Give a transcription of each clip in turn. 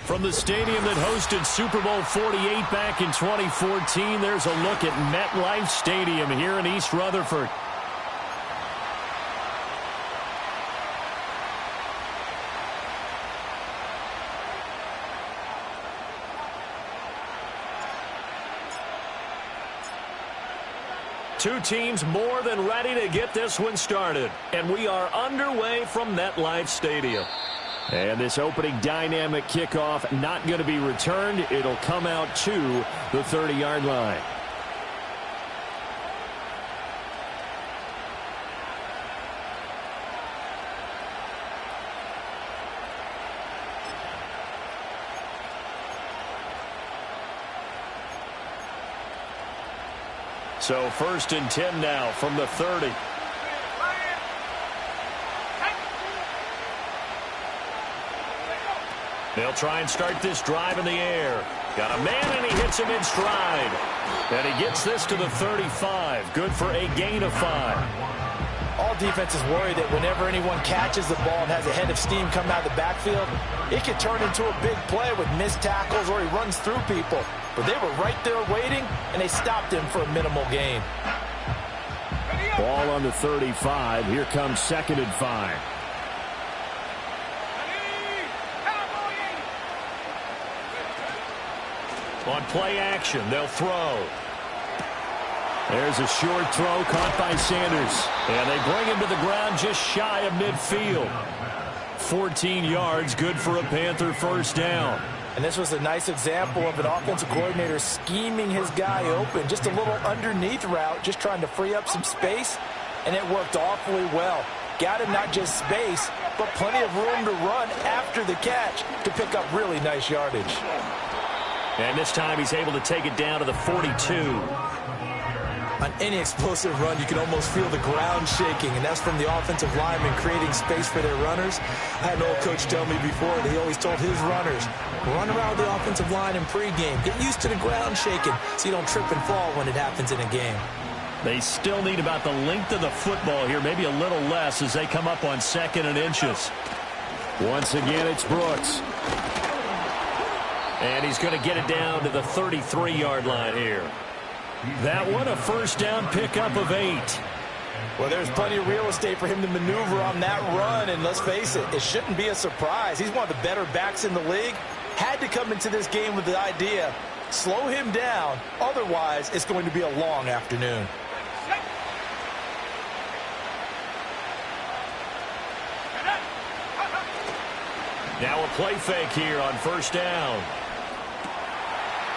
From the stadium that hosted Super Bowl 48 back in 2014, there's a look at MetLife Stadium here in East Rutherford. Two teams more than ready to get this one started. And we are underway from MetLife Stadium. And this opening dynamic kickoff not going to be returned. It'll come out to the 30-yard line. So 1st and 10 now from the 30. They'll try and start this drive in the air. Got a man, and he hits him in stride. And he gets this to the 35. Good for a gain of 5. All defenses worry that whenever anyone catches the ball and has a head of steam come out of the backfield, it could turn into a big play with missed tackles or he runs through people. But they were right there waiting, and they stopped him for a minimal gain. Ball on the 35. Here comes 2nd and 5. On play action, they'll throw. There's a short throw caught by Sanders. And they bring him to the ground just shy of midfield. 14 yards, good for a Panther first down. And this was a nice example of an offensive coordinator scheming his guy open. Just a little underneath route, just trying to free up some space. And it worked awfully well. Got him not just space, but plenty of room to run after the catch to pick up really nice yardage. And this time he's able to take it down to the 42. On any explosive run, you can almost feel the ground shaking, and that's from the offensive linemen creating space for their runners. I had an old coach tell me before that he always told his runners, run around the offensive line in pregame. Get used to the ground shaking so you don't trip and fall when it happens in a game. They still need about the length of the football here, maybe a little less as they come up on 2nd and inches. Once again, it's Brooks. And he's going to get it down to the 33-yard line here. That one, a first down pickup of 8. Well, there's plenty of real estate for him to maneuver on that run, and let's face it, it shouldn't be a surprise. He's one of the better backs in the league. Had to come into this game with the idea, slow him down, otherwise it's going to be a long afternoon. Now a play fake here on first down.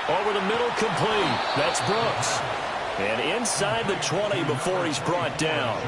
Over the middle, complete. That's Brooks. And inside the 20 before he's brought down.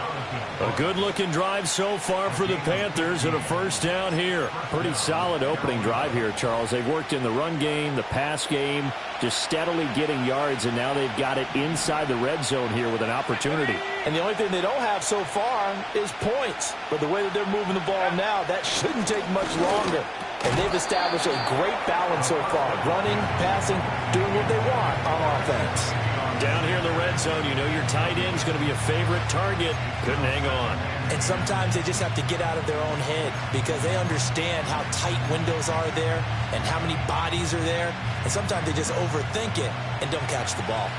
A good-looking drive so far for the Panthers and a first down here. Pretty solid opening drive here, Charles. They've worked in the run game, the pass game, just steadily getting yards, and now they've got it inside the red zone here with an opportunity. And the only thing they don't have so far is points. But the way that they're moving the ball now, that shouldn't take much longer. And they've established a great balance so far. Running, passing, doing what they want on offense. Down here in the red zone, you know your tight end's going to be a favorite target. Couldn't hang on. And sometimes they just have to get out of their own head because they understand how tight windows are there and how many bodies are there. And sometimes they just overthink it and don't catch the ball.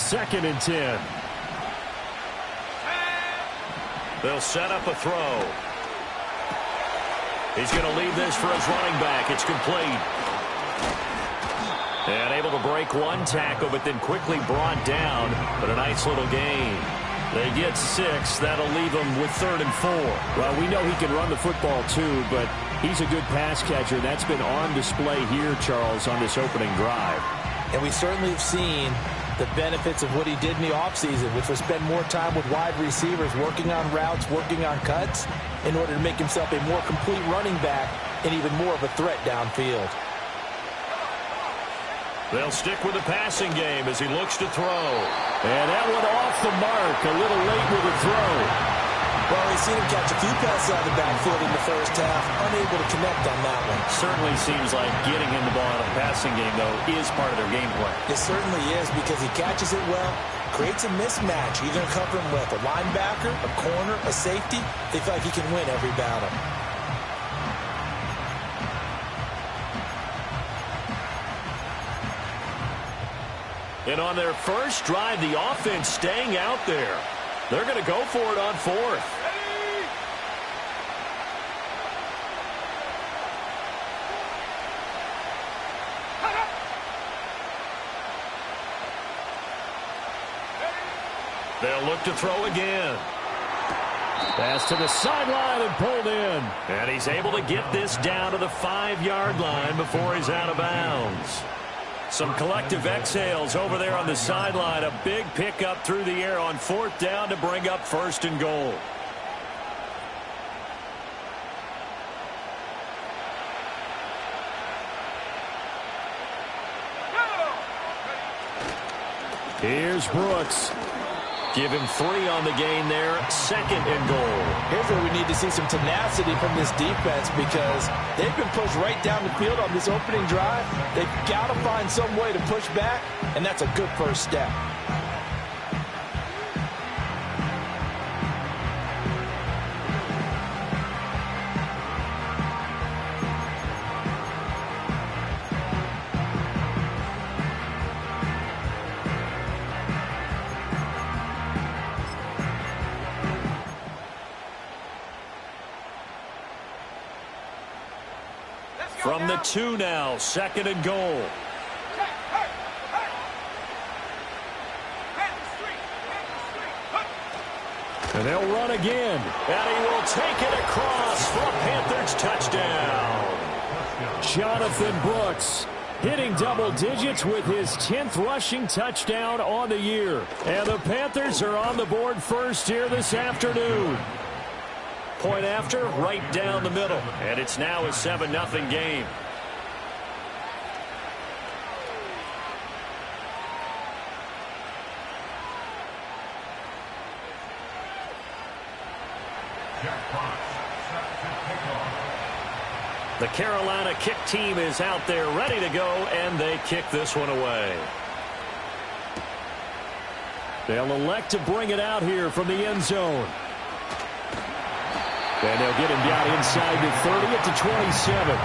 2nd and 10. They'll set up a throw. He's going to leave this for his running back. It's complete. And able to break one tackle, but then quickly brought down. But a nice little gain. They get 6. That'll leave them with 3rd and 4. Well, we know he can run the football too, but he's a good pass catcher. That's been on display here, Charles, on this opening drive. And we certainly have seen the benefits of what he did in the offseason, which was spend more time with wide receivers, working on routes, working on cuts, in order to make himself a more complete running back and even more of a threat downfield. They'll stick with the passing game as he looks to throw. And that one off the mark. A little late with the throw. Well, we've seen him catch a few passes out of the backfield in the first half. Unable to connect on that one. Certainly seems like getting him the ball out of the passing game, though, is part of their game plan. It certainly is because he catches it well, creates a mismatch. You're going to cover him with a linebacker, a corner, a safety. They feel like he can win every battle. And on their first drive, the offense staying out there. They're going to go for it on 4th. They'll look to throw again. Pass to the sideline and pulled in. And he's able to get this down to the 5-yard line before he's out of bounds. Some collective exhales over there on the sideline. A big pickup through the air on 4th down to bring up 1st and goal. Here's Brooks. Give him 3 on the gain there. 2nd and goal. Here's where we need to see some tenacity from this defense because they've been pushed right down the field on this opening drive. They've got to find some way to push back, and that's a good first step. From the 2 now, 2nd and goal. And they'll run again. And he will take it across for a Panthers touchdown. Jonathan Brooks hitting double digits with his 10th rushing touchdown on the year. And the Panthers are on the board first here this afternoon. Point after, right down the middle. And it's now a 7-0 game. The Carolina kick team is out there ready to go, and they kick this one away. They'll elect to bring it out here from the end zone. And they'll get him down inside the 30 at the 27.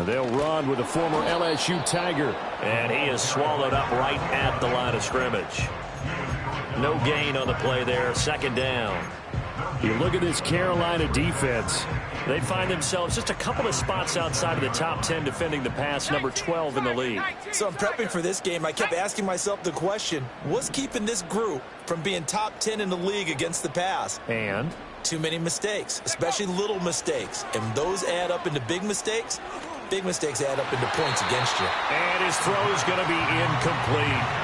They'll run with a former LSU Tiger. And he is swallowed up right at the line of scrimmage. No gain on the play there. 2nd down. You look at this Carolina defense. They find themselves just a couple of spots outside of the top 10 defending the pass, number 12 in the league. So I'm prepping for this game. I kept asking myself the question, what's keeping this group from being top 10 in the league against the pass? And? Too many mistakes, especially little mistakes. And those add up into big mistakes. Big mistakes add up into points against you. And his throw is going to be incomplete.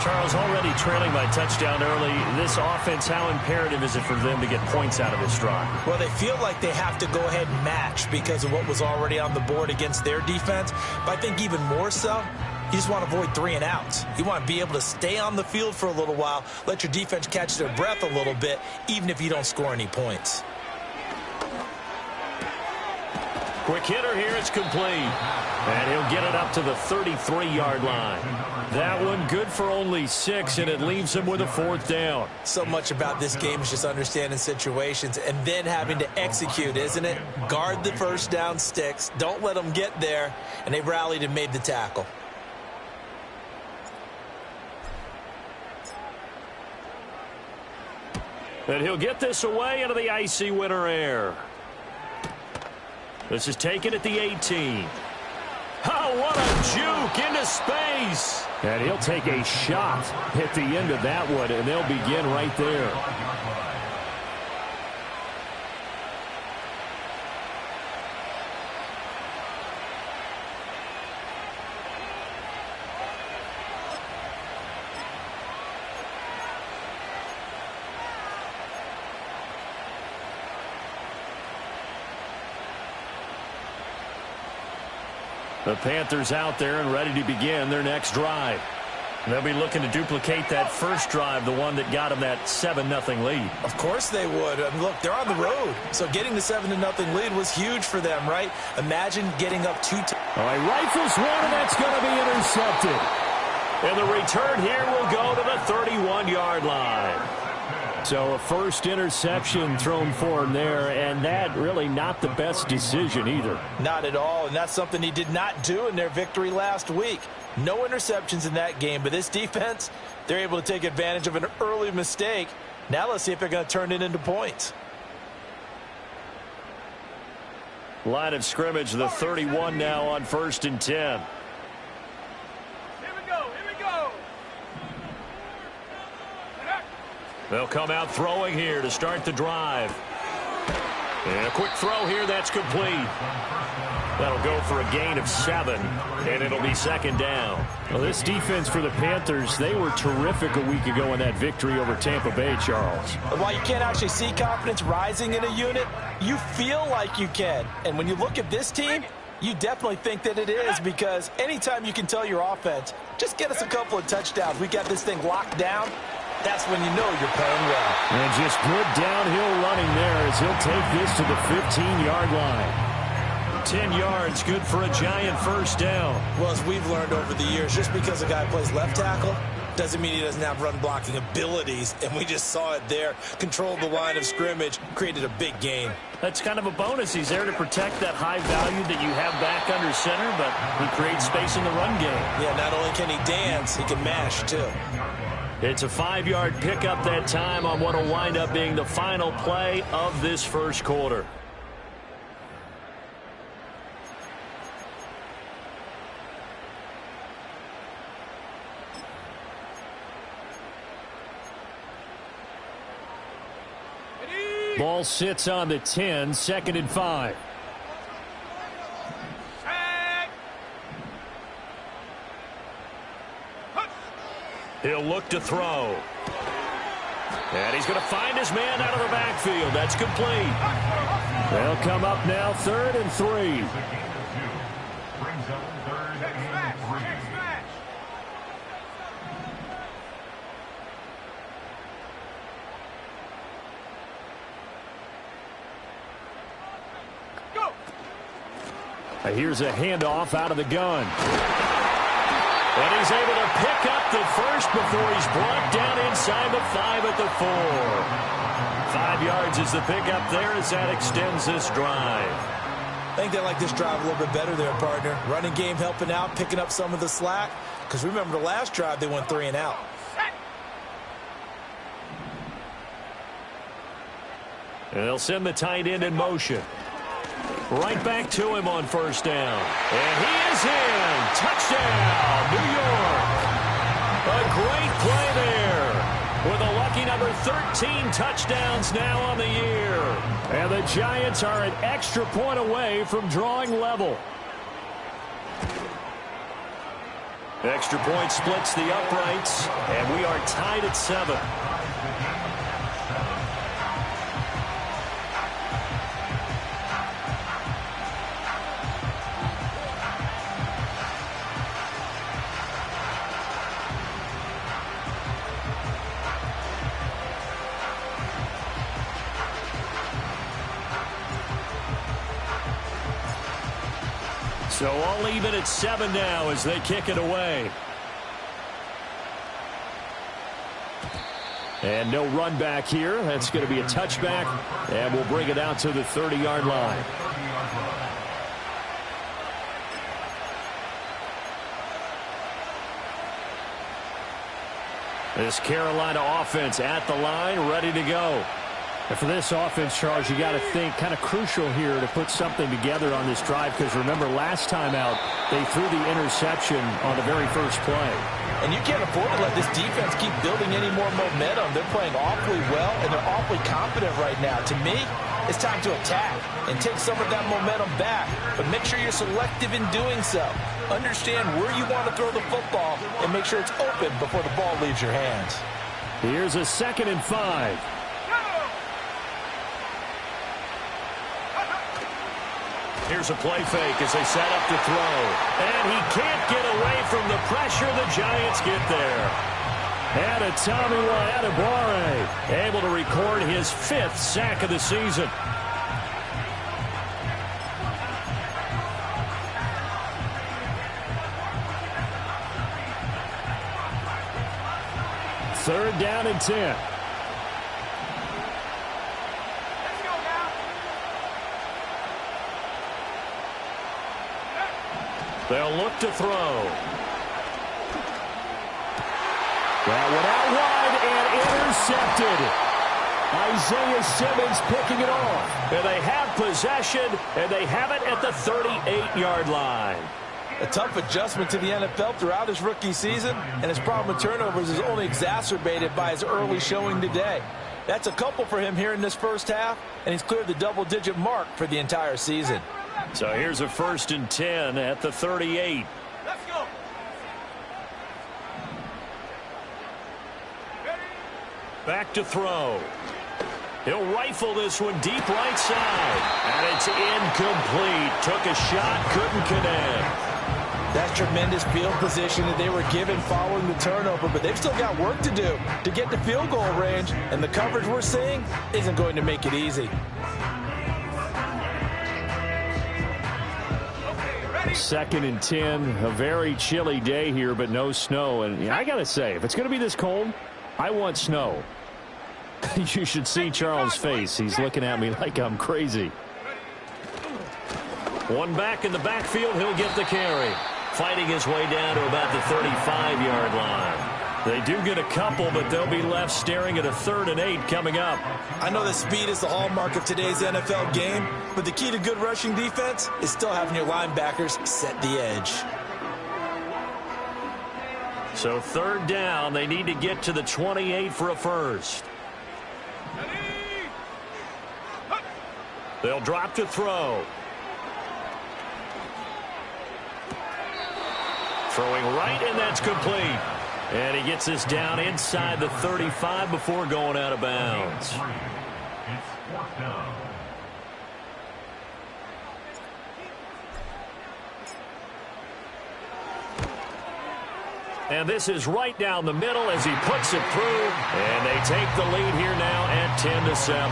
Charles, already trailing by touchdown early. This offense, how imperative is it for them to get points out of this drive? Well, they feel like they have to go ahead and match because of what was already on the board against their defense. But I think even more so, you just want to avoid 3 and outs. You want to be able to stay on the field for a little while, let your defense catch their breath a little bit, even if you don't score any points. Quick hitter here, it's complete. And he'll get it up to the 33-yard line. That one good for only 6, and it leaves him with a 4th down. So much about this game is just understanding situations and then having to execute, isn't it? Guard the first down sticks. Don't let them get there. And they rallied and made the tackle. And he'll get this away into the icy winter air. This is taken at the 18. Oh, what a juke into space. And he'll take a shot at the end of that one, and they'll begin right there. The Panthers out there and ready to begin their next drive. They'll be looking to duplicate that first drive, the one that got them that 7-0 lead. Of course they would. I mean, look, they're on the road. So getting the 7-0 lead was huge for them, right? Imagine getting up 2 times. All right, rifles one, and that's going to be intercepted. And the return here will go to the 31-yard line. So a first interception thrown for him there, and that really not the best decision either. Not at all, and that's something he did not do in their victory last week. No interceptions in that game, but this defense, they're able to take advantage of an early mistake. Now let's see if they're going to turn it into points. Line of scrimmage, the 31 now on 1st and 10. They'll come out throwing here to start the drive. And a quick throw here, that's complete. That'll go for a gain of 7, and it'll be 2nd down. Well, this defense for the Panthers, they were terrific a week ago in that victory over Tampa Bay, Charles. While you can't actually see confidence rising in a unit, you feel like you can. And when you look at this team, you definitely think that it is, because anytime you can tell your offense, just get us a couple of touchdowns, we got this thing locked down, that's when you know you're playing well. And just good downhill running there as he'll take this to the 15-yard line. 10 yards, good for a giant first down. Well, as we've learned over the years, just because a guy plays left tackle doesn't mean he doesn't have run blocking abilities, and we just saw it there. Controlled the line of scrimmage, created a big gain. That's kind of a bonus. He's there to protect that high value that you have back under center, but he creates space in the run game. Yeah, not only can he dance, he can mash, too. It's a 5-yard pickup that time on what will wind up being the final play of this first quarter. Ball sits on the 10, 2nd and 5. He'll look to throw. And he's going to find his man out of the backfield. That's complete. They'll come up now 3rd and 3. Here's a handoff out of the gun. And he's able to pick up the first before he's brought down inside the 5 at the 4. 5 yards is the pickup there as that extends this drive. I think they like this drive a little bit better there, partner. Running game helping out, picking up some of the slack. Because remember the last drive, they went 3 and out. And they'll send the tight end in motion. Right back to him on first down. And he is in. Touchdown, New York. A great play there. With a lucky number 13 touchdowns now on the year. And the Giants are an extra point away from drawing level. Extra point splits the uprights, and we are tied at 7. So all even at 7 now as they kick it away. And no run back here. That's going to be a touchback. And we'll bring it out to the 30-yard line. This Carolina offense at the line, ready to go. And for this offense, Charles, you got to think kind of crucial here to put something together on this drive, because remember last time out they threw the interception on the very first play. And you can't afford to let this defense keep building any more momentum. They're playing awfully well, and they're awfully confident right now. To me, it's time to attack and take some of that momentum back, but make sure you're selective in doing so. Understand where you want to throw the football and make sure it's open before the ball leaves your hands. Here's a 2nd and 5. Here's a play fake as they set up to throw. And he can't get away from the pressure. The Giants get there. And a Tommy Adebawore able to record his 5th sack of the season. Third down and 10. They'll look to throw. That one out wide and intercepted. Isaiah Simmons picking it off. And they have possession, and they have it at the 38-yard line. A tough adjustment to the NFL throughout his rookie season, and his problem with turnovers is only exacerbated by his early showing today. That's a couple for him here in this first half, and he's cleared the double-digit mark for the entire season. So here's a 1st and 10 at the 38. Let's go. Back to throw. He'll rifle this one deep right side. And it's incomplete. Took a shot, couldn't connect. That's tremendous field position that they were given following the turnover, but they've still got work to do to get to field goal range, and the coverage we're seeing isn't going to make it easy. 2nd and 10, a very chilly day here, but no snow. And I got to say, if it's going to be this cold, I want snow. You should see Charles' face. He's looking at me like I'm crazy. One back in the backfield, he'll get the carry. Fighting his way down to about the 35-yard line. They do get a couple, but they'll be left staring at a 3rd and 8 coming up. I know that speed is the hallmark of today's NFL game, but the key to good rushing defense is still having your linebackers set the edge. So 3rd down, they need to get to the 28 for a first. They'll drop to throw. Throwing right, and that's complete. And he gets this down inside the 35 before going out of bounds. And this is right down the middle as he puts it through. And they take the lead here now at 10-7.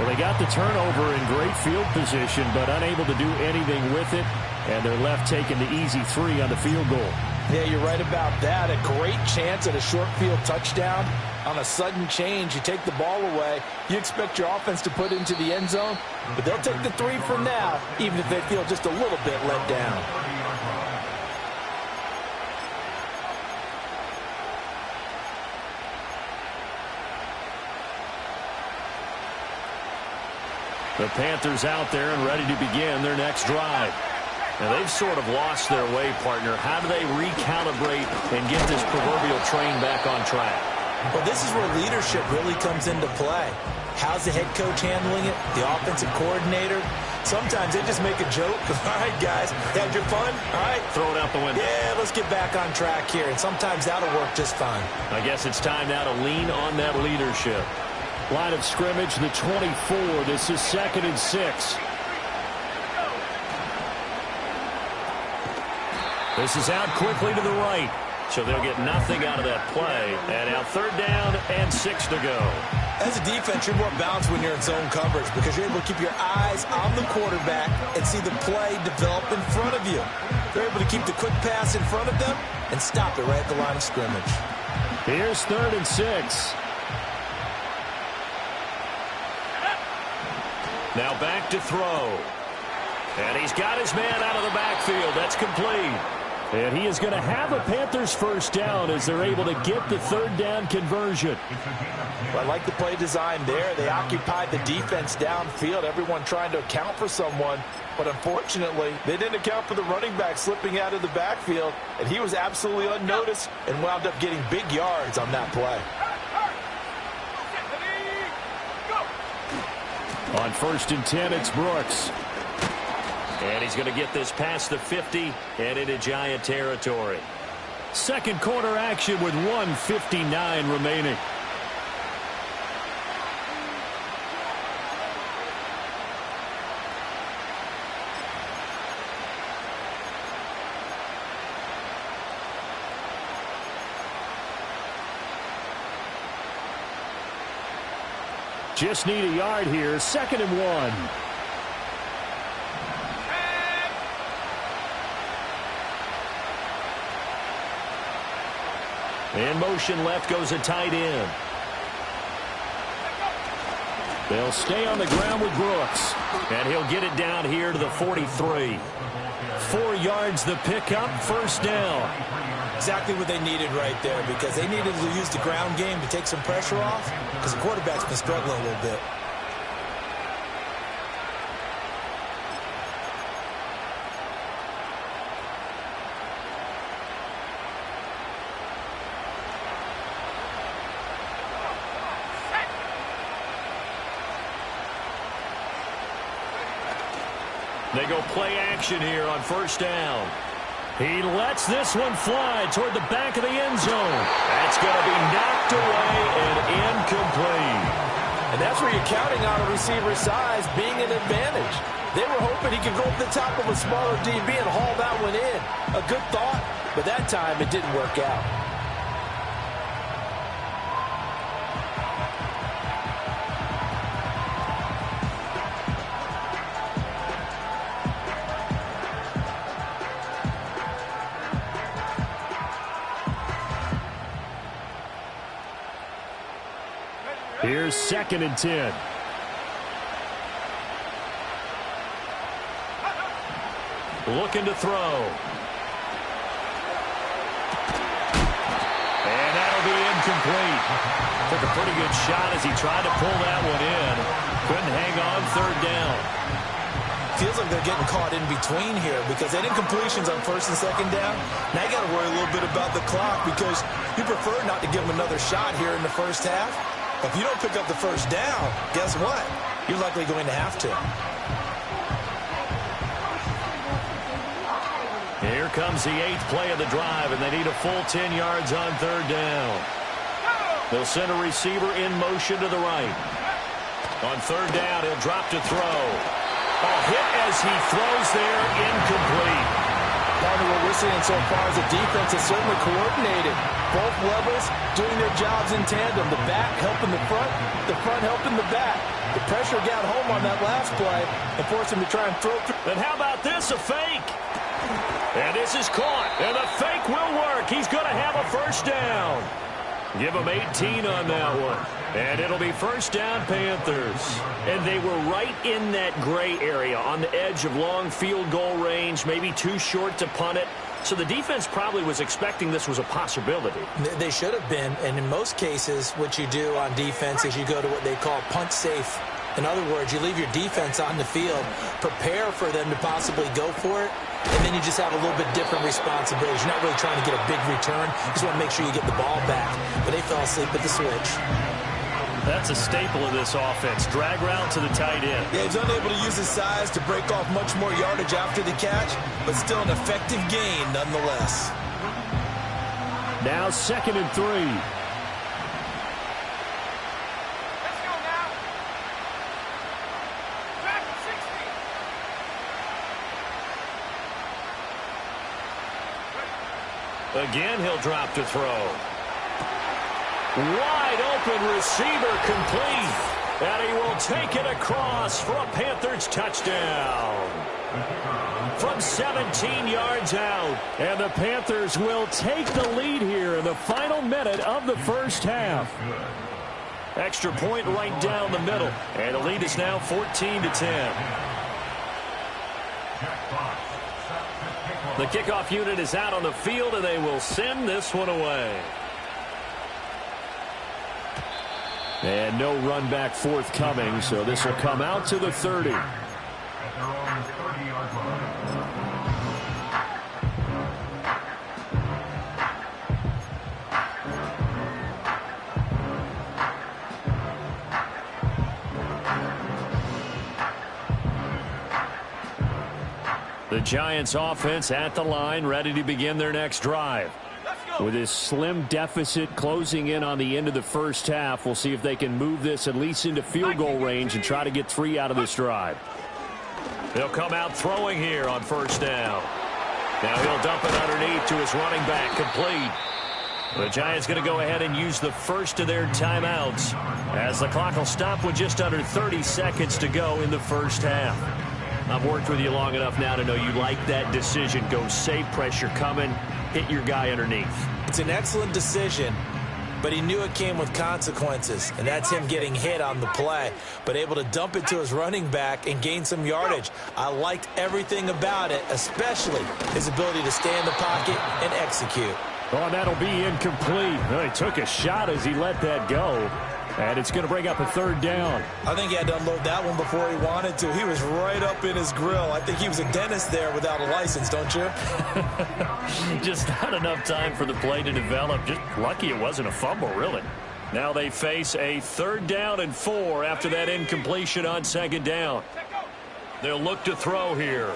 Well, they got the turnover in great field position, but unable to do anything with it. And they're left taking the easy 3 on the field goal. Yeah, you're right about that. A great chance at a short field touchdown. On a sudden change, you take the ball away. You expect your offense to put into the end zone, but they'll take the 3 for now, even if they feel just a little bit let down. The Panthers out there and ready to begin their next drive. Now, they've sort of lost their way, partner. How do they recalibrate and get this proverbial train back on track? Well, this is where leadership really comes into play. How's the head coach handling it? The offensive coordinator? Sometimes they just make a joke. All right, guys, had your fun? All right. Throw it out the window. Yeah, let's get back on track here. And sometimes that'll work just fine. I guess it's time now to lean on that leadership. Line of scrimmage, the 24. This is 2nd and 6. This is out quickly to the right. So they'll get nothing out of that play. And now 3rd down and 6 to go. As a defense, you're more balanced when you're in zone coverage because you're able to keep your eyes on the quarterback and see the play develop in front of you. They're able to keep the quick pass in front of them and stop it right at the line of scrimmage. Here's 3rd and 6. Now back to throw. And he's got his man out of the backfield. That's complete. And he is going to have a Panthers first down as they're able to get the 3rd down conversion. Well, I like the play design there. They occupied the defense downfield, everyone trying to account for someone. But unfortunately, they didn't account for the running back slipping out of the backfield. And he was absolutely unnoticed and wound up getting big yards on that play. On 1st and 10, it's Brooks. And he's going to get this past the 50 and into Giant territory. Second quarter action with 1:59 remaining. Just need a yard here. 2nd and 1. In motion left goes a tight end. They'll stay on the ground with Brooks. And he'll get it down here to the 43. 4 yards the pickup, 1st down. Exactly what they needed right there because they needed to use the ground game to take some pressure off because the quarterback's been struggling a little bit. They go play action here on 1st down. He lets this one fly toward the back of the end zone. That's going to be knocked away and incomplete. And that's where you're counting on a receiver's size being an advantage. They were hoping he could go up the top of a smaller DB and haul that one in. A good thought, but that time it didn't work out. Here's 2nd and 10. Looking to throw. And that'll be incomplete. Took a pretty good shot as he tried to pull that one in. Couldn't hang on 3rd down. Feels like they're getting caught in between here because they did completions on 1st and 2nd down. Now you got to worry a little bit about the clock because you prefer not to give them another shot here in the 1st half. If you don't pick up the 1st down, guess what? You're likely going to have to. Here comes the 8th play of the drive, and they need a full 10 yards on 3rd down. They'll send a receiver in motion to the right. On 3rd down, he'll drop to throw. A hit as he throws there, incomplete. Partner, what we're seeing so far is the defense is certainly coordinated. Both levels doing their jobs in tandem. The back helping the front helping the back. The pressure got home on that last play and forced him to try and throw. And how about this, a fake? And this is caught, and the fake will work. He's going to have a 1st down. Give him 18 on that one. And it'll be 1st down, Panthers. And they were right in that gray area on the edge of long field goal range, maybe too short to punt it. So the defense probably was expecting this was a possibility. They should have been, and in most cases, what you do on defense is you go to what they call punt safe In other words, you leave your defense on the field, prepare for them to possibly go for it, and then you just have a little bit different responsibilities. You're not really trying to get a big return. You just want to make sure you get the ball back. But they fell asleep at the switch. That's a staple of this offense. Drag route to the tight end. Yeah, he's unable to use his size to break off much more yardage after the catch, but still an effective gain nonetheless. Now 2nd and 3. Again, he'll drop to throw. Wide open receiver complete. And he will take it across for a Panthers touchdown. From 17 yards out. And the Panthers will take the lead here in the final minute of the first half. Extra point right down the middle. And the lead is now 14-10. The kickoff unit is out on the field, and they will send this one away. And no run back forthcoming, so this will come out to the 30. The Giants offense at the line, ready to begin their next drive. With this slim deficit closing in on the end of the first half, we'll see if they can move this at least into field goal range and try to get 3 out of this drive. They'll come out throwing here on first down. Now he'll dump it underneath to his running back, complete. The Giants going to go ahead and use the first of their timeouts as the clock will stop with just under 30 seconds to go in the first half. I've worked with you long enough now to know you like that decision. Go save pressure coming, hit your guy underneath. It's an excellent decision, but he knew it came with consequences, and that's him getting hit on the play, but able to dump it to his running back and gain some yardage. I liked everything about it, especially his ability to stay in the pocket and execute. Oh, that'll be incomplete. Well, he took a shot as he let that go. And it's going to bring up a 3rd down. I think he had to unload that one before he wanted to. He was right up in his grill. I think he was a dentist there without a license, don't you? Just not enough time for the play to develop. Just lucky it wasn't a fumble, really. Now they face a 3rd down and 4 after that incompletion on 2nd down. They'll look to throw here.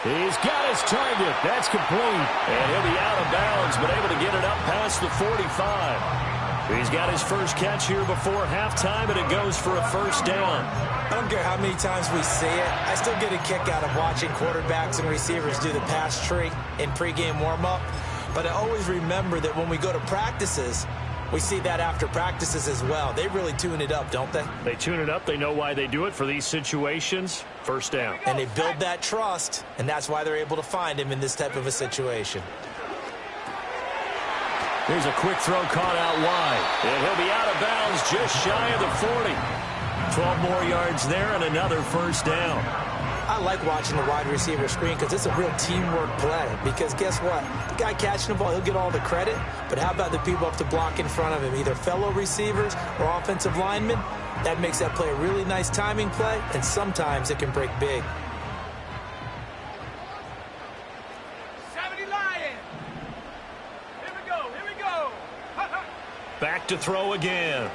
He's got his target. That's complete. And he'll be out of bounds, but able to get it up past the 45. He's got his first catch here before halftime, and it goes for a 1st down. I don't care how many times we see it. I still get a kick out of watching quarterbacks and receivers do the pass tree in pregame warm-up. But I always remember that when we go to practices, we see that after practices as well. They really tune it up, don't they? They tune it up. They know why they do it for these situations. 1st down. And they build that trust, and that's why they're able to find him in this type of a situation. Here's a quick throw caught out wide. And he'll be out of bounds just shy of the 40. 12 more yards there and another 1st down. I like watching the wide receiver screen because it's a real teamwork play. Because guess what? The guy catching the ball, he'll get all the credit. But how about the people up to block in front of him, either fellow receivers or offensive linemen? That makes that play a really nice timing play, and sometimes it can break big. Back to throw again.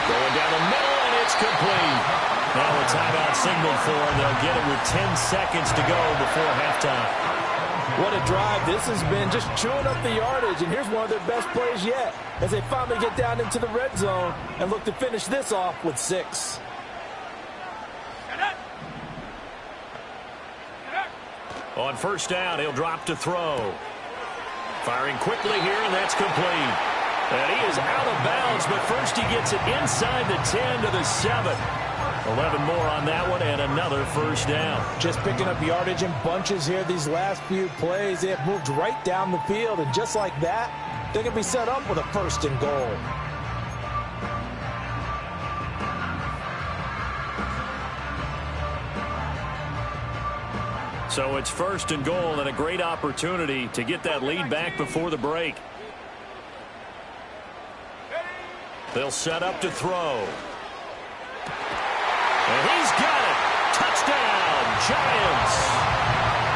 Going down the middle, and it's complete. Now a timeout signaled for, and they'll get it with 10 seconds to go before halftime. What a drive this has been, just chewing up the yardage, and here's one of their best plays yet as they finally get down into the red zone and look to finish this off with 6. On 1st down, he'll drop to throw. Firing quickly here, and that's complete. And he is out of bounds, but first he gets it inside the 10 to the 7. 11 more on that one, and another 1st down. Just picking up yardage in bunches here these last few plays. They have moved right down the field, and just like that, they're going to be set up with a 1st and goal. So it's 1st and goal, and a great opportunity to get that lead back before the break. They'll set up to throw. And he's got it. Touchdown, Giants.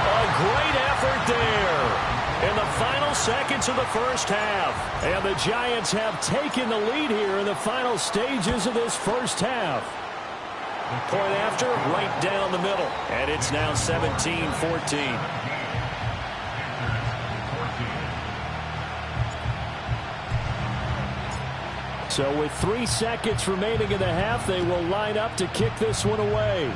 A great effort there in the final seconds of the first half. And the Giants have taken the lead here in the final stages of this first half. Point after, right down the middle. And it's now 17-14. So with 3 seconds remaining in the half, they will line up to kick this one away.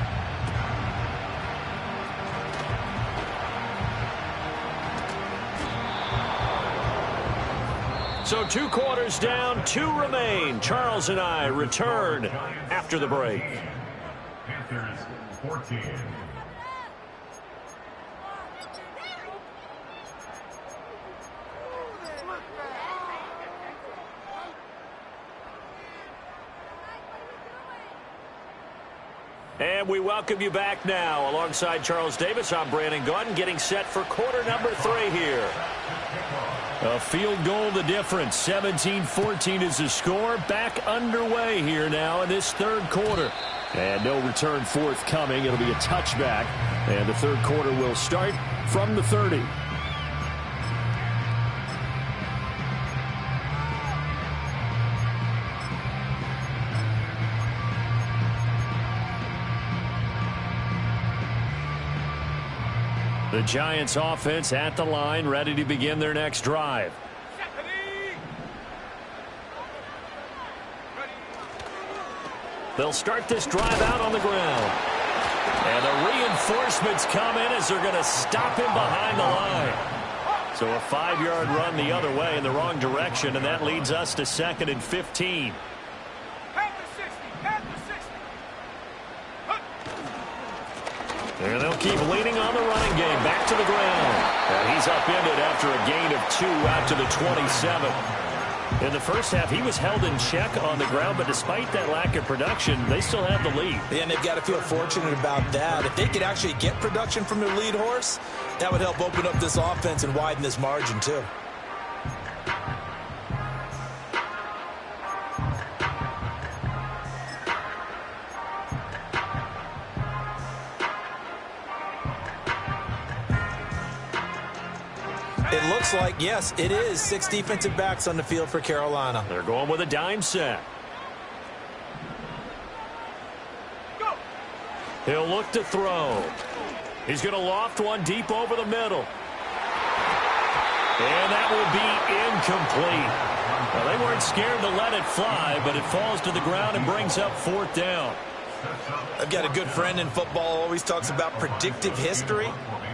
So 2 quarters down, 2 remain. Charles and I return after the break. Panthers 14. And we welcome you back now. Alongside Charles Davis, I'm Brandon Gaudin, getting set for quarter number 3 here. A field goal the difference. 17-14 is the score. Back underway here now in this third quarter. And no return forthcoming. It'll be a touchback. And the third quarter will start from the 30. The Giants offense at the line, ready to begin their next drive. They'll start this drive out on the ground. And the reinforcements come in as they're going to stop him behind the line. So a 5-yard run the other way in the wrong direction, and that leads us to 2nd and 15. And they'll keep leaning on the running game. Back to the ground. And he's upended after a gain of 2 out to the 27. In the first half, he was held in check on the ground, but despite that lack of production, they still have the lead. And they've got to feel fortunate about that. If they could actually get production from their lead horse, that would help open up this offense and widen this margin, too. It looks like, yes, it is 6 defensive backs on the field for Carolina. They're going with a dime set. Go. He'll look to throw. He's going to loft one deep over the middle. And that will be incomplete. Well, they weren't scared to let it fly, but it falls to the ground and brings up 4th down. I've got a good friend in football, always talks about predictive history.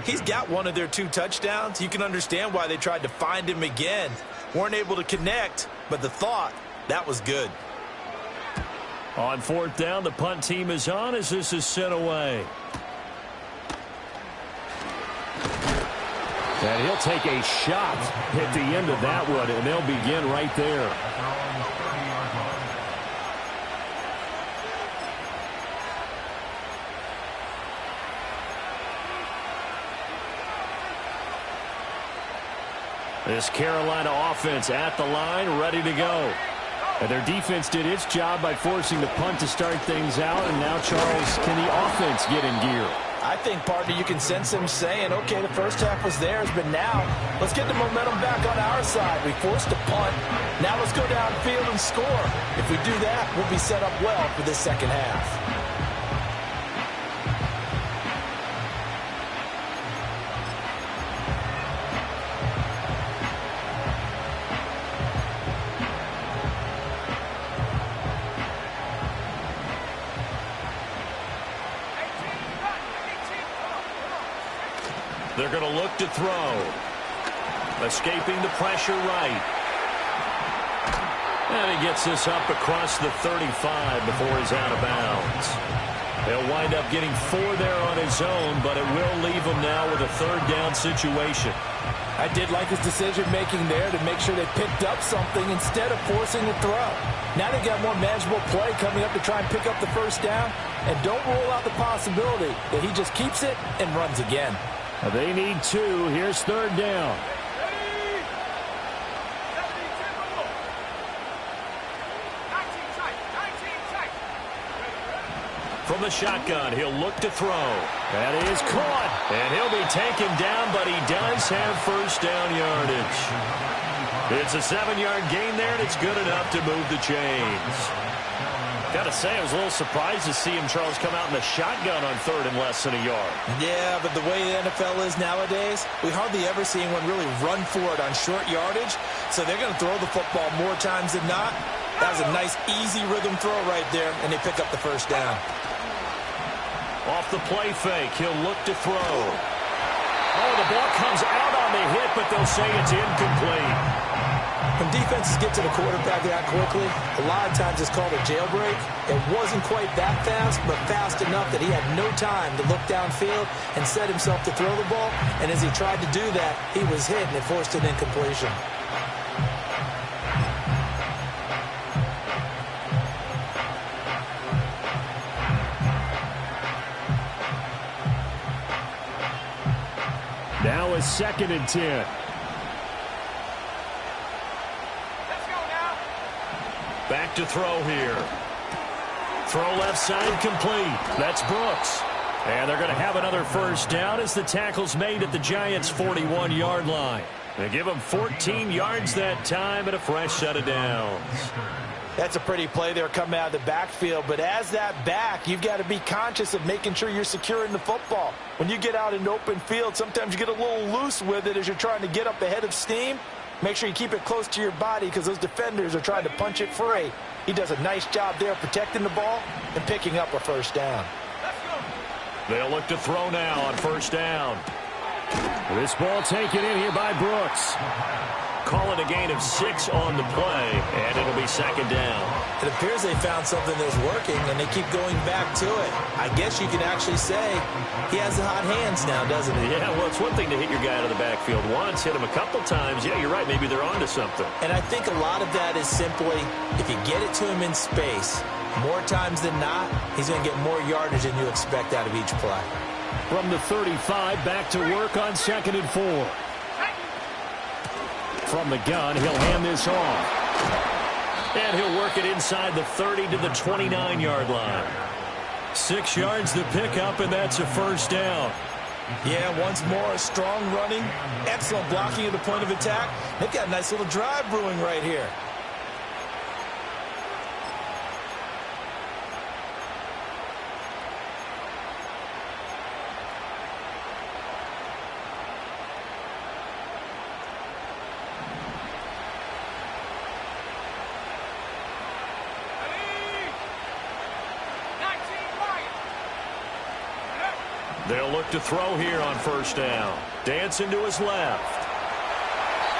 He's got one of their 2 touchdowns. You can understand why they tried to find him again. Weren't able to connect, but the thought, that was good. On 4th down, the punt team is on as this is sent away. And he'll take a shot at the end of that one, and they'll begin right there. This Carolina offense at the line, ready to go. And their defense did its job by forcing the punt to start things out. And now, Charles, can the offense get in gear? I think, partner, you can sense him saying, okay, the first half was theirs, but now let's get the momentum back on our side. We forced a punt. Now let's go downfield and score. If we do that, we'll be set up well for this second half. They're going to look to throw. Escaping the pressure right. And he gets this up across the 35 before he's out of bounds. He'll wind up getting 4 there on his own, but it will leave him now with a 3rd down situation. I did like his decision-making there to make sure they picked up something instead of forcing the throw. Now they've got more manageable play coming up to try and pick up the 1st down, and don't rule out the possibility that he just keeps it and runs again. They need 2. Here's 3rd down. From the shotgun, he'll look to throw. That is caught. And he'll be taken down, but he does have first down yardage. It's a 7-yard gain there, and it's good enough to move the chains. Got to say, I was a little surprised to see him, Charles, come out in the shotgun on third and less than a yard. Yeah, but the way the NFL is nowadays, we hardly ever see anyone really run for it on short yardage. So they're going to throw the football more times than not. That was a nice, easy rhythm throw right there, and they pick up the first down. Off the play fake, he'll look to throw. Oh, the ball comes out on the hit, but they'll say it's incomplete. When defenses get to the quarterback that quickly, a lot of times it's called a jailbreak. It wasn't quite that fast, but fast enough that he had no time to look downfield and set himself to throw the ball. And as he tried to do that, he was hit, and it forced an incompletion. Now a 2nd and 10. Back to throw here. Throw left side complete. That's Brooks. And they're going to have another first down as the tackle's made at the Giants' 41-yard line. They give them 14 yards that time and a fresh set of downs. That's a pretty play there coming out of the backfield, but as that back, you've got to be conscious of making sure you're securing the football. When you get out in open field, sometimes you get a little loose with it as you're trying to get up ahead of steam. Make sure you keep it close to your body because those defenders are trying to punch it free. He does a nice job there protecting the ball and picking up a first down. They'll look to throw now on first down. This ball taken in here by Brooks. Call it a gain of 6 on the play, and it'll be 2nd down. It appears they found something that's working, and they keep going back to it. I guess you can actually say he has the hot hands now, doesn't he? Yeah, well, it's one thing to hit your guy out of the backfield once, hit him a couple times. Yeah, you're right. Maybe they're onto something. And I think a lot of that is simply if you get it to him in space, more times than not, he's going to get more yardage than you expect out of each play. From the 35, back to work on 2nd and 4. From the gun, he'll hand this off. And he'll work it inside the 30 to the 29-yard line. 6 yards to pick up, and that's a first down. Yeah, once more, strong running, excellent blocking at the point of attack. They've got a nice little drive brewing right here. They'll look to throw here on first down. Dancing to his left.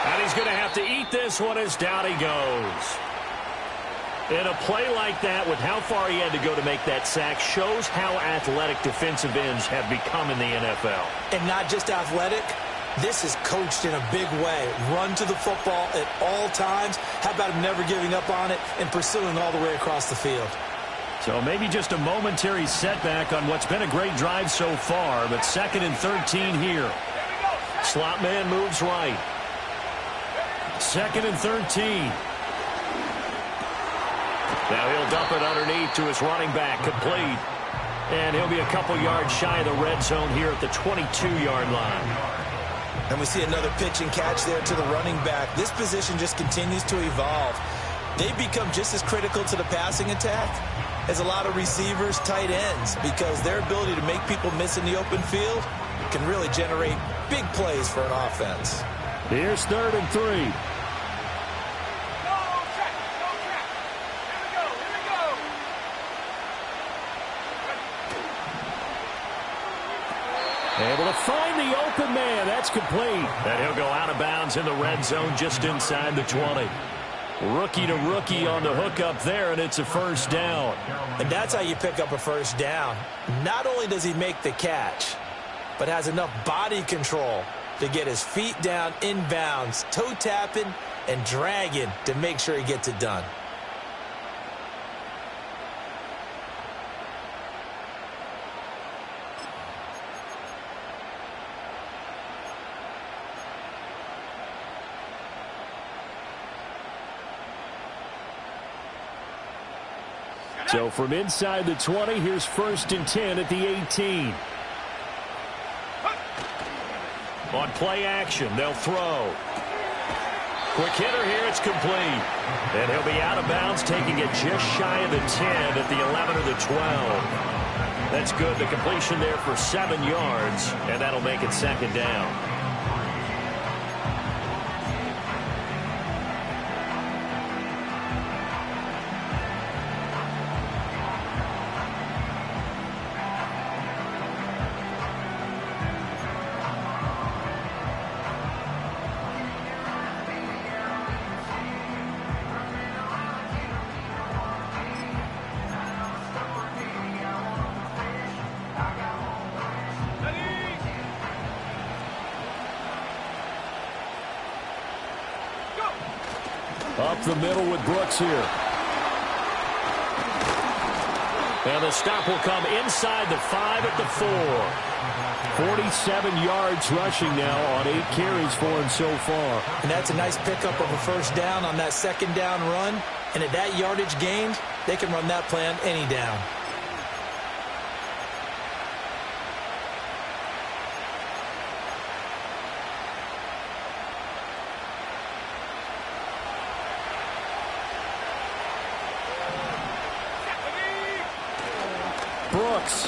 And he's going to have to eat this one as down he goes. And a play like that, with how far he had to go to make that sack, shows how athletic defensive ends have become in the NFL. And not just athletic. This is coached in a big way. Run to the football at all times. How about him never giving up on it and pursuing all the way across the field? So maybe just a momentary setback on what's been a great drive so far, but 2nd and 13 here. Slot man moves right. 2nd and 13. Now he'll dump it underneath to his running back, complete. And he'll be a couple yards shy of the red zone here at the 22-yard line. And we see another pitch and catch there to the running back. This position just continues to evolve. They've become just as critical to the passing attack as a lot of receivers, tight ends, because their ability to make people miss in the open field can really generate big plays for an offense. Here's 3rd and 3. Able to find the open man. That's complete. And he'll go out of bounds in the red zone just inside the 20. Rookie to rookie on the hook up there, and it's a first down. And that's how you pick up a first down. Not only does he make the catch, but has enough body control to get his feet down inbounds, toe tapping and dragging to make sure he gets it done. So from inside the 20, here's 1st and 10 at the 18. On play action, they'll throw. Quick hitter here, it's complete. And he'll be out of bounds, taking it just shy of the 10 at the 11 or the 12. That's good. The completion there for 7 yards, and that'll make it 2nd down. Up the middle with Brooks here. And the stop will come inside the 5 at the 4. 47 yards rushing now on 8 carries for him so far. And that's a nice pickup of a 1st down on that 2nd down run. And at that yardage gained, they can run that play on any down. Brooks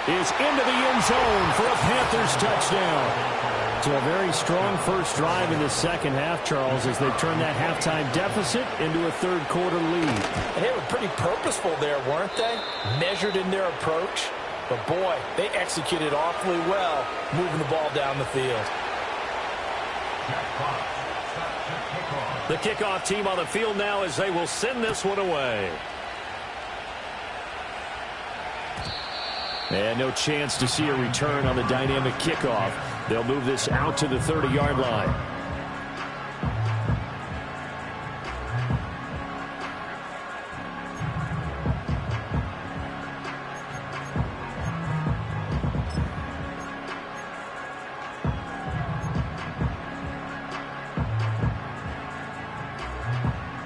is into the end zone for a Panthers touchdown. So a very strong first drive in the 2nd half, Charles, as they've turned that halftime deficit into a 3rd quarter lead. And they were pretty purposeful there, weren't they? Measured in their approach. But, boy, they executed awfully well moving the ball down the field. The kickoff team on the field now as they will send this one away. And no chance to see a return on the dynamic kickoff. They'll move this out to the 30-yard line.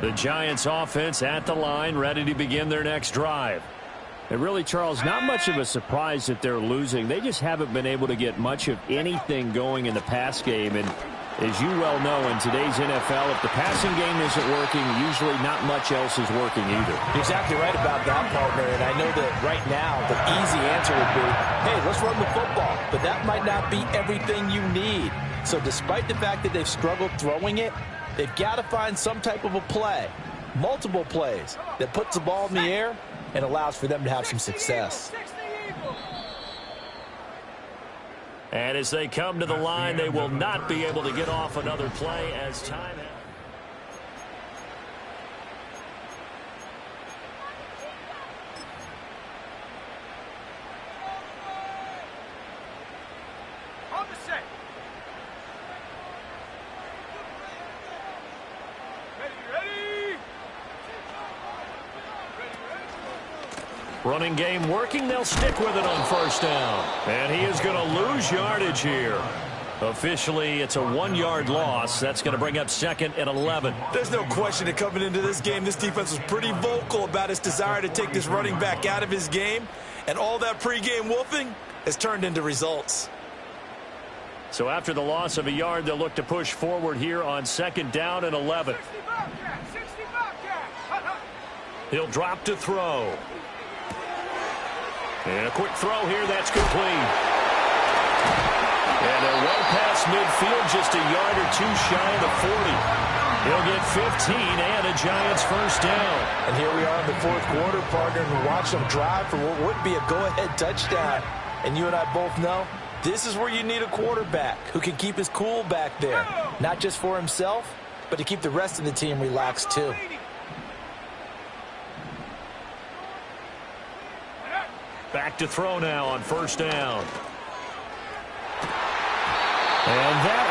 The Giants offense at the line, ready to begin their next drive. And really, Charles, not much of a surprise that they're losing. They just haven't been able to get much of anything going in the pass game. And as you well know, in today's NFL, if the passing game isn't working, usually not much else is working either. You're exactly right about that, partner. And I know that right now the easy answer would be, hey, let's run the football. But that might not be everything you need. So despite the fact that they've struggled throwing it, they've got to find some type of a play, multiple plays, that puts the ball in the air and allows for them to have some success. And as they come to the line, they will not be able to get off another play as time. Running game working. They'll stick with it on 1st down. And he is going to lose yardage here. Officially, it's a 1-yard loss. That's going to bring up 2nd and 11. There's no question that coming into this game, this defense was pretty vocal about its desire to take this running back out of his game. And all that pregame wolfing has turned into results. So after the loss of a yard, they'll look to push forward here on 2nd down and 11. He'll drop to throw. And a quick throw here, that's complete. And they're well past midfield, just a yard or two shy of the 40. He'll get 15 and a Giants 1st down. And here we are in the 4th quarter, partner, and we watch them drive for what would be a go-ahead touchdown. And you and I both know this is where you need a quarterback who can keep his cool back there. Not just for himself, but to keep the rest of the team relaxed too. Back to throw now on 1st down. And that,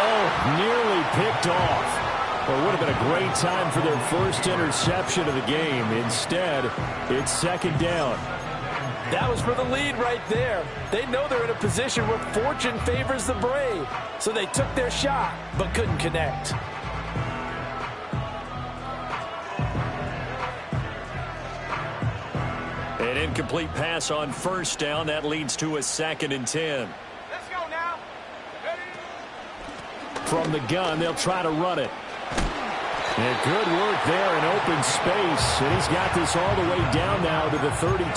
nearly picked off. Well, it would have been a great time for their first interception of the game. Instead, it's 2nd down. That was for the lead right there. They know they're in a position where fortune favors the brave. So they took their shot, but couldn't connect. An incomplete pass on first down. That leads to a 2nd and 10. Let's go now. Ready? From the gun, they'll try to run it. And good work there in open space. And he's got this all the way down now to the 32.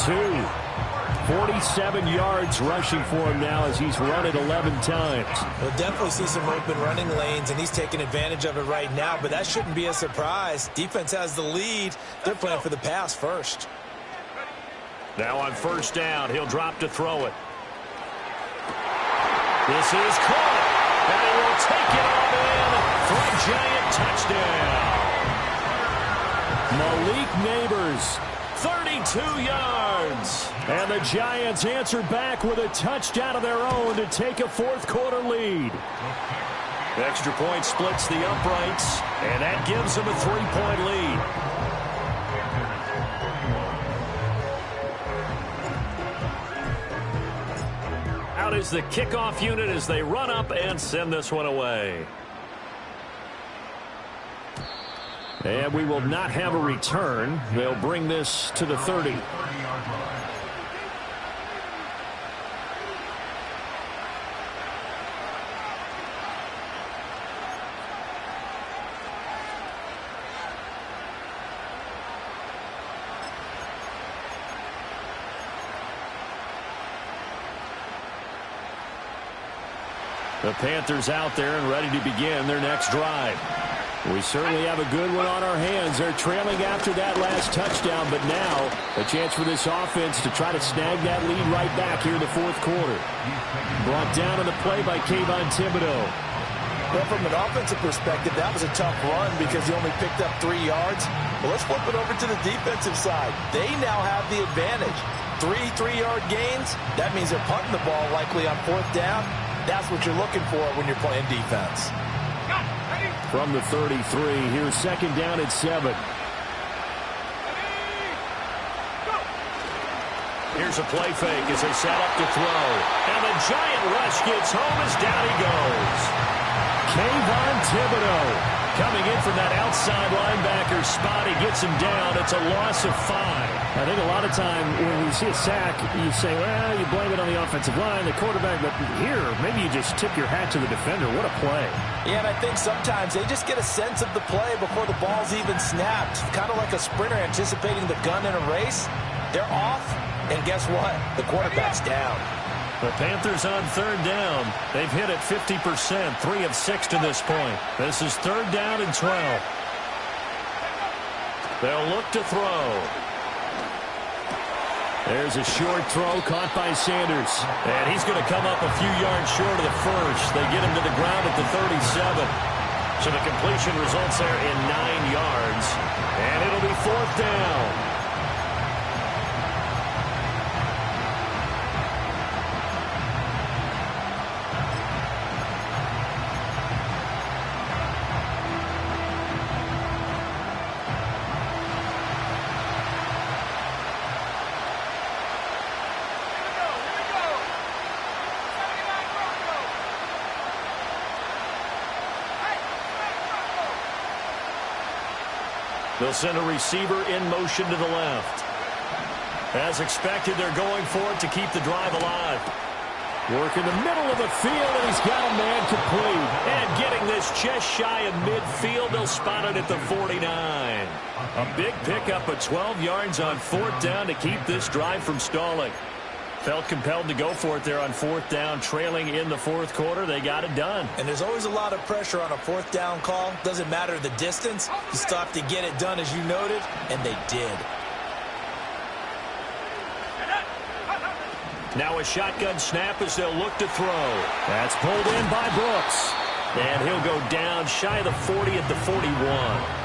47 yards rushing for him now as he's run it 11 times. We'll definitely see some open running lanes, and he's taking advantage of it right now, but that shouldn't be a surprise. Defense has the lead. They're playing for the pass first. Now on first down, he'll drop to throw it. This is caught, and he will take it all in for a Giant touchdown. Malik Neighbors, 32 yards. And the Giants answer back with a touchdown of their own to take a fourth-quarter lead. Extra point splits the uprights, and that gives them a 3-point lead. Out is the kickoff unit as they run up and send this one away. And we will not have a return. They'll bring this to the 30. The Panthers out there and ready to begin their next drive. We certainly have a good one on our hands. They're trailing after that last touchdown, but now a chance for this offense to try to snag that lead right back here in the fourth quarter. Brought down on the play by Kayvon Thibodeau. Well, from an offensive perspective, that was a tough run because he only picked up 3 yards. Well, let's flip it over to the defensive side. They now have the advantage. 3 3-yard gains. That means they're punting the ball likely on fourth down. That's what you're looking for when you're playing defense. From the 33, here's 2nd down and 7. Here's a play fake as they set up to throw. And the Giant rush gets home as down he goes. Kayvon Thibodeau coming in from that outside linebacker spot. He gets him down. It's a loss of 5. I think a lot of time when we see a sack, you say, well, you blame it on the offensive line, the quarterback, but here, maybe you just tip your hat to the defender. What a play. Yeah, and I think sometimes they just get a sense of the play before the ball's even snapped. Kind of like a sprinter anticipating the gun in a race. They're off, and guess what? The quarterback's down. The Panthers on 3rd down. They've hit it 50%, 3 of 6 to this point. This is 3rd down and 12. They'll look to throw. There's a short throw caught by Sanders. And he's going to come up a few yards short of the first. They get him to the ground at the 37. So the completion results there in 9 yards. And it'll be 4th down. They'll send a receiver in motion to the left. As expected, they're going for it to keep the drive alive. Work in the middle of the field, and he's got a man complete. And getting this just shy of midfield, they'll spot it at the 49. A big pickup of 12 yards on 4th down to keep this drive from stalling. Felt compelled to go for it there on 4th down, trailing in the 4th quarter. They got it done. And there's always a lot of pressure on a 4th down call. Doesn't matter the distance. You still have to get it done, as you noted, and they did. Now a shotgun snap as they'll look to throw. That's pulled in by Brooks. And he'll go down shy of the 40 at the 41.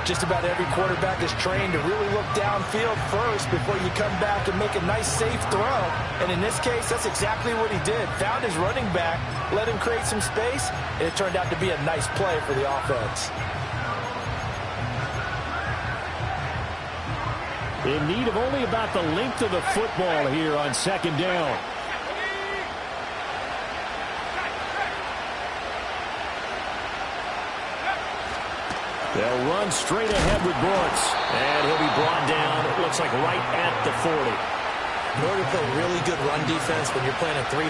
Just about every quarterback is trained to really look downfield first before you come back and make a nice, safe throw. And in this case, that's exactly what he did. Found his running back, let him create some space, and it turned out to be a nice play for the offense. In need of only about the length of the football here on 2nd down. They'll run straight ahead with Brooks. And he'll be brought down, it looks like right at the 40. In order to play really good run defense when you're playing a 3-4,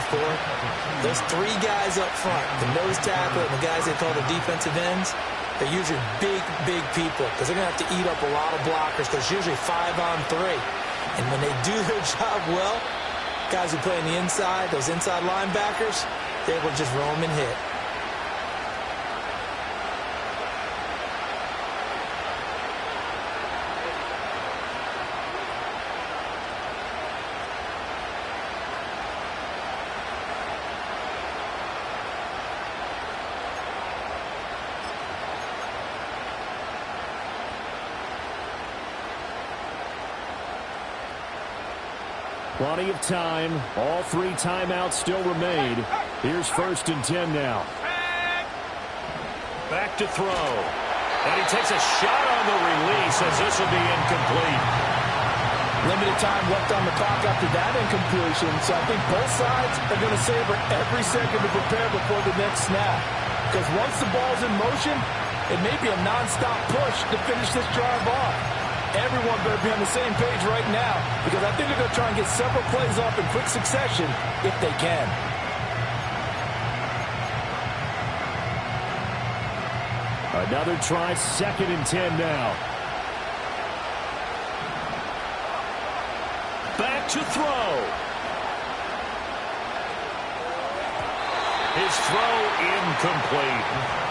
those three guys up front, the nose tackle and the guys they call the defensive ends, they're usually big, big people because they're going to have to eat up a lot of blockers because it's usually 5-on-3. And when they do their job well, guys who play on the inside, those inside linebackers, they will just roam and hit. Plenty of time. All three timeouts still remain. Here's 1st and 10 now. Back to throw. And he takes a shot on the release as this will be incomplete. Limited time left on the clock after that incompletion, so I think both sides are going to savor every second to prepare before the next snap. Because once the ball's in motion, it may be a nonstop push to finish this drive off. Everyone better be on the same page right now because I think they're going to try and get several plays off in quick succession if they can. Another try, 2nd and 10 now. Back to throw. His throw incomplete.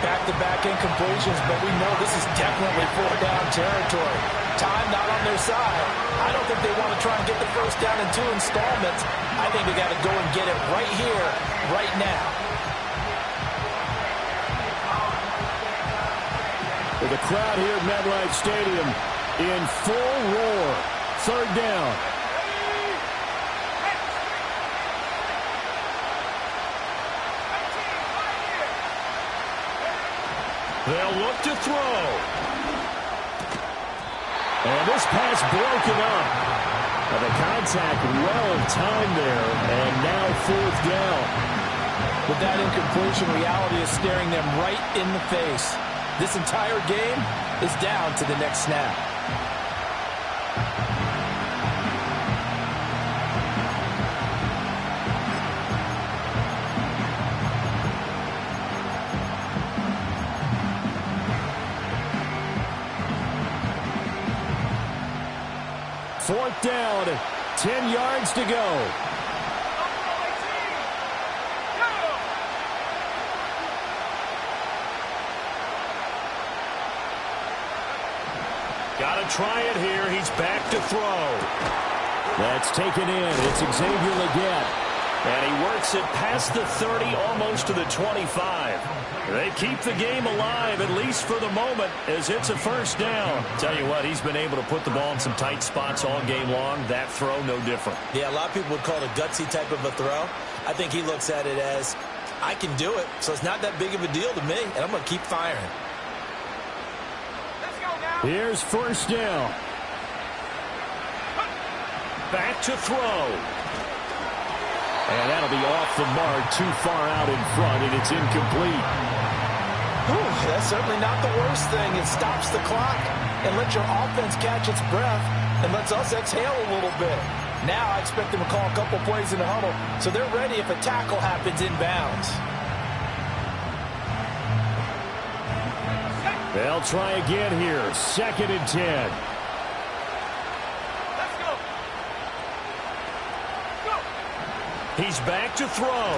Back-to-back incompletions, but we know this is definitely 4-down territory. Time not on their side. I don't think they want to try and get the first down in 2 installments. I think they got to go and get it right here, right now. With the crowd here at MetLife Stadium in full roar. 3rd down. They'll look to throw. And this pass broken up. And the contact well timed there. And now 4th down. With that incompletion, reality is staring them right in the face. This entire game is down to the next snap. Fourth down, 10 yards to go. Got to try it here. He's back to throw. That's taken in. It's Xavier Legette. And he works it past the 30, almost to the 25. They keep the game alive, at least for the moment, as it's a 1st down. Tell you what, he's been able to put the ball in some tight spots all game long. That throw, no different. Yeah, a lot of people would call it a gutsy type of a throw. I think he looks at it as, I can do it, so it's not that big of a deal to me, and I'm going to keep firing. Let's go now. Here's 1st down. Back to throw. And that'll be off the mark, too far out in front, and it's incomplete. Whew, that's certainly not the worst thing. It stops the clock and lets your offense catch its breath and lets us exhale a little bit. Now I expect them to call a couple plays in the huddle so they're ready if a tackle happens inbounds. They'll try again here, 2nd and 10. He's back to throw.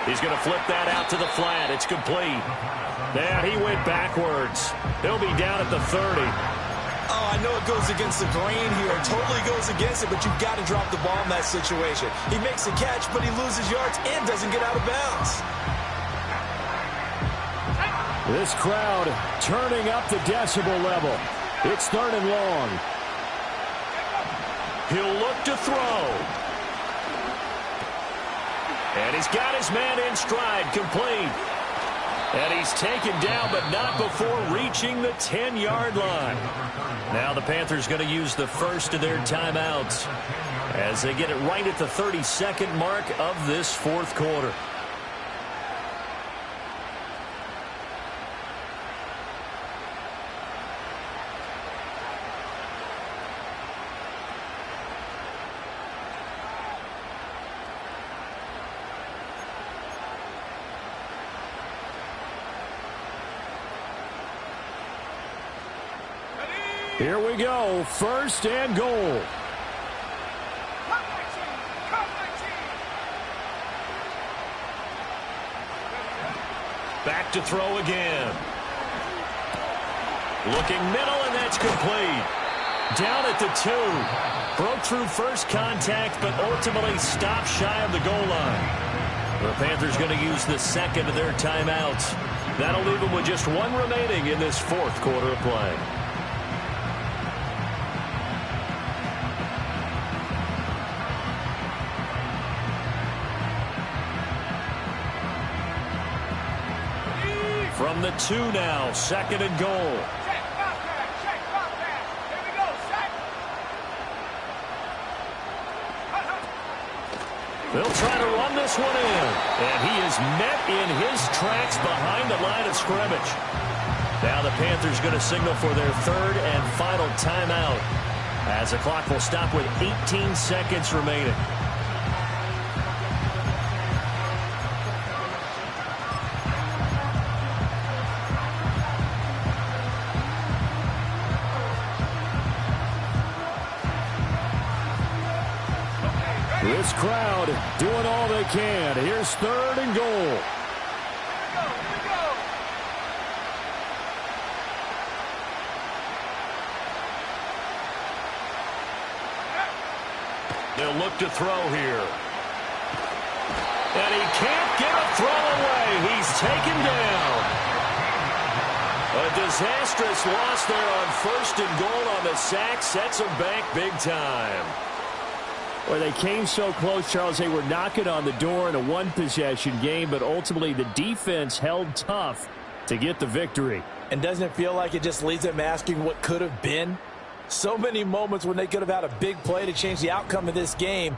He's going to flip that out to the flat. It's complete. And he went backwards. He'll be down at the 30. Oh, I know it goes against the grain here. It totally goes against it, but you've got to drop the ball in that situation. He makes a catch, but he loses yards and doesn't get out of bounds. This crowd turning up the decibel level. It's 3rd and long. He'll look to throw. And he's got his man in stride, complete. And he's taken down, but not before reaching the 10-yard line. Now the Panthers going to use the first of their timeouts as they get it right at the 32nd mark of this 4th quarter. Here we go. First and goal. Back to throw again. Looking middle, and that's complete. Down at the 2. Broke through first contact, but ultimately stopped shy of the goal line. The Panthers going to use the second of their timeouts. That'll leave them with just one remaining in this fourth quarter of play. From the 2 now, second and goal. Check, pop pass. Here we go, set. They'll try to run this one in. And he is met in his tracks behind the line of scrimmage. Now the Panthers going to signal for their third and final timeout, as the clock will stop with 18 seconds remaining. This crowd doing all they can. Here's third and goal. Here we go. They'll look to throw here. And he can't get a throw away. He's taken down. A disastrous loss there on first and goal on the sack. Sets him back big time. Well, they came so close, Charles. They were knocking on the door in a one-possession game, but ultimately the defense held tough to get the victory. And doesn't it feel like it just leaves them asking what could have been? So many moments when they could have had a big play to change the outcome of this game,